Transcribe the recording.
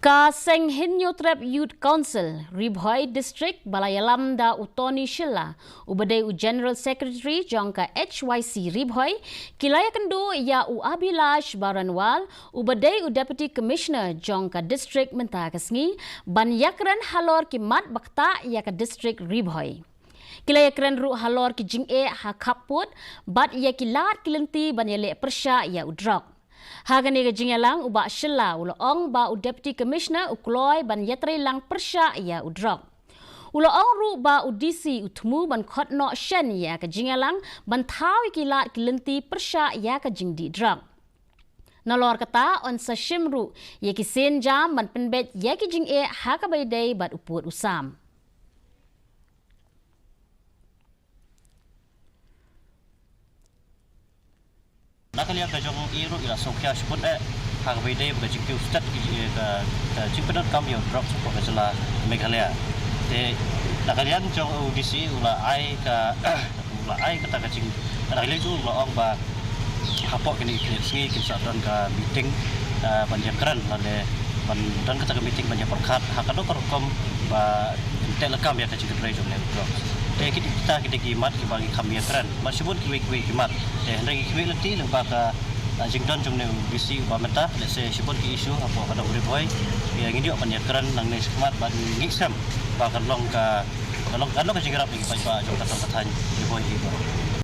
Ka Seng Hinyo Trap Youth Council, Ribhoi District, Balayalam da Utoni Shilla, Ubadai U General Secretary Jongka HYC Ribhoi, Ïakynduh ya U Abilash Baranwal, Ubadai U Deputy Commissioner Jongka District Mentakasngi, Ban Ïakren Halor ki mat bakta ya ka District Ribhoi. Ïakren ru Halor ki jing'e ha kaput, bat ya kilat kilenti ban yale persya ya u Drok. Hagan ega jingalang uba shilla uloong ba u Deputy Commissioner ukloy ban yatre lang persya ya u Drok. Uloong ru ba u DC utmu ban khotno shen ya ka jingalang ban thawi kilat kilenti persya ya ka jingdi Drok. Nalor kata on sa shimru ya ki sen jam ban penbet ya ki jing'e ha ka baydai bat uput usam. Nakaliya ka jong iro ila sokya shpun hang bide buka jingkiu stat ka jingpenot kam yo Drok so ka sala Meghalaya te nakaliya jong UDC ula ai ka ta ka jing nakaliya ju ula ong ba hapok kini singi kinsa don ka meeting ban Ïakren lale ban don ka ta meeting ban perkhat hakado korkom ba telekam ya ka jing drai jong Drok kita kimat ki bagi kami Ïakren masibut ki kimat hendak ki leti leng ka jingdon jong ne bisi ba meta lese sibut ki isu apa kada Ribhoi yang ini apa Ïakren nang ne semat ban ngisam ba kan long ka jinggrap ki pa jong ka tang Ribhoi